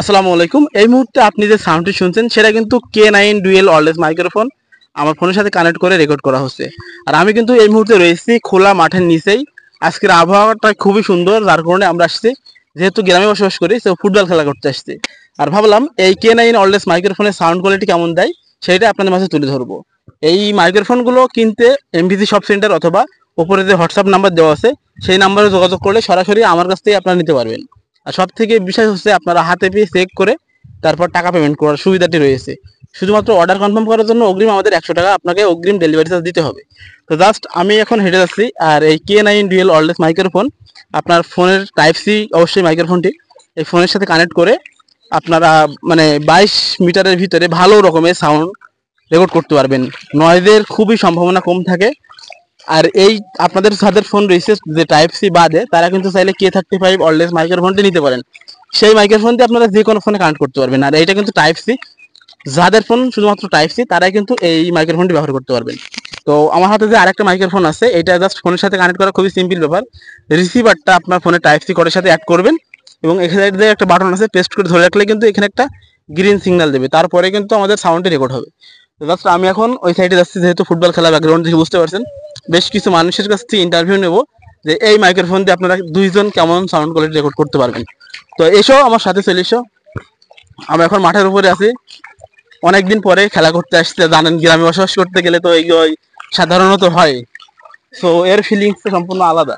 আসসালামু আলাইকুম। এই মুহূর্তে আপনি যে সাউন্ডটি শুনছেন সেটা কিন্তু K9 ডুয়েল ওয়্যারলেস মাইক্রোফোন আমার ফোনের সাথে কানেক্ট করে রেকর্ড করা হচ্ছে। আর আমি কিন্তু এই মুহূর্তে রয়েছি খোলা মাঠের নিচেই। আজকের আবহাওয়াটা খুবই সুন্দর, যার কারণে আমরা আসছি, যেহেতু গ্রামে বসবাস করি, তো ফুটবল খেলা করতে আসছি। আর ভাবলাম এই K9 ওয়্যারলেস মাইক্রোফোনের সাউন্ড কোয়ালিটি কেমন দেয় সেটা আপনাদের মাঝে তুলে ধরবো। এই মাইক্রোফোনগুলো কিনতে এমভিসি শপ সেন্টার অথবা উপরে যে হোয়াটসঅ্যাপ নাম্বার দেওয়া আছে সেই নাম্বারে যোগাযোগ করলে সরাসরি আমার কাছ থেকে আপনারা নিতে পারবেন। আর সব থেকে বিষয় হচ্ছে আপনারা হাতে পেয়ে চেক করে তারপর টাকা পেমেন্ট করার সুবিধাটি রয়েছে। শুধুমাত্র অর্ডার কনফার্ম করার জন্য অগ্রিম আমাদের 100 টাকা আপনাকে অগ্রিম ডেলিভারি চার্জ দিতে হবে। তো জাস্ট আমি এখন হেঁটে যাচ্ছি। আর এই K9 ডুয়েল ওয়্যারলেস মাইক্রোফোন আপনার ফোনের টাইপ সি অবশ্যই মাইক্রোফোনটি এই ফোনের সাথে কানেক্ট করে আপনারা মানে 22 মিটারের ভিতরে ভালো রকমের সাউন্ড রেকর্ড করতে পারবেন। নয়েজের খুবই সম্ভাবনা কম থাকে। আর এই আপনাদের যাদের ফোন রয়েছে যে টাইপ সি বাদে, তারা কিন্তু চাইলে K35 ওয়্যারলেস মাইক্রোফোনটি নিতে পারেন। সেই মাইক্রোফোন দিয়ে আপনারা যে কোনো ফোনে কানেক্ট করতে পারবেন। আর এইটা কিন্তু টাইপ সি, যাদের ফোন শুধুমাত্র টাইপ সি তারাই কিন্তু এই মাইক্রোফোনটি ব্যবহার করতে পারবেন। তো আমার হাতে যে আরেকটা মাইক্রোফোন আছে, এটা জাস্ট ফোনের সাথে কানেক্ট করা খুবই সিম্পল ব্যাপার। রিসিভারটা আপনার ফোনে টাইপ সি করার সাথে অ্যাড করবেন এবং এখানে যে একটা বাটন আছে পেস্ট করে ধরে রাখলে কিন্তু এখানে একটা গ্রিন সিগন্যাল দেবে, তারপরে কিন্তু আমাদের সাউন্ডটি রেকর্ড হবে। তো জাস্ট আমি এখন ওই সাইডে যাচ্ছি, যেহেতু ফুটবল খেলা ব্যাকগ্রাউন্ড দেখে বুঝতে পারছেন। বেশ কিছু মানুষের কাছ থেকে ইন্টারভিউ নেব যে এই মাইক্রোফোন দিয়ে আপনারা দুইজন কেমন সাউন্ড কোয়ালিটি রেকর্ড করতে পারবেন। তো এসো আমার সাথে চলে এসো। আমরা এখন মাঠের উপরে আছি, অনেকদিন পরে খেলা করতে আসছে। জানেন গ্রামে বসবাস করতে গেলে তো এই সাধারণত হয়। সো এর ফিলিংস সম্পূর্ণ আলাদা।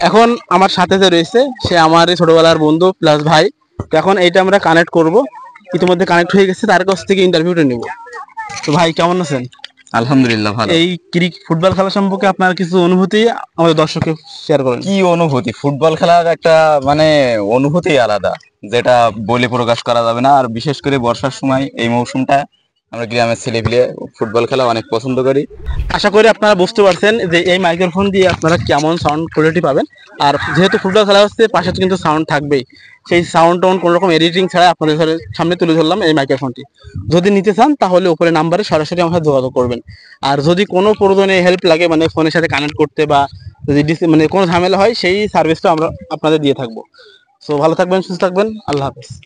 এখন আমার সাথে যে রয়েছে সে আমার ছোটবেলার বন্ধু প্লাস ভাই। তো এখন এইটা আমরা কানেক্ট করব, ইতিমধ্যে কানেক্ট হয়ে গেছে, তার কাছ থেকে ইন্টারভিউটা নেব। তো ভাই কেমন আছেন? আলহামদুলিল্লাহ ভালো। এই ফুটবল খেলা সম্পর্কে আপনার কিছু অনুভূতি আমাদের দর্শককে শেয়ার করেন। কি অনুভূতি, ফুটবল খেলার একটা মানে অনুভূতি আলাদা, যেটা বলে প্রকাশ করা যাবে না। আর বিশেষ করে বর্ষার সময় এই মৌসুমটা আমরা গ্রামের ছেলেপিলে ফুটবল খেলা অনেক পছন্দ করি। আশা করি আপনারা বুঝতে পারছেন যে এই মাইক্রোফোন দিয়ে আপনারা কেমন সাউন্ড কোয়ালিটি পাবেন। আর যেহেতু ফুটবল খেলা হচ্ছে, পাশে তো কিন্তু সাউন্ড থাকবেই। সেই সাউন্ড টাউন কোনো রকম এডিটিং ছাড়া আপনাদের সামনে তুলে ধরলাম এই মাইক্রোফোনটি। যদি নিতে চান তাহলে উপরে নাম্বারে সরাসরি আমার সাথে যোগাযোগ করবেন। আর যদি কোনো প্রয়োজনে হেল্প লাগে, মানে ফোনের সাথে কানেক্ট করতে বা যদি মানে কোনো ঝামেলা হয়, সেই সার্ভিসটা আমরা আপনাদের দিয়ে থাকবো। সো ভালো থাকবেন, সুস্থ থাকবেন, আল্লাহ হাফেজ।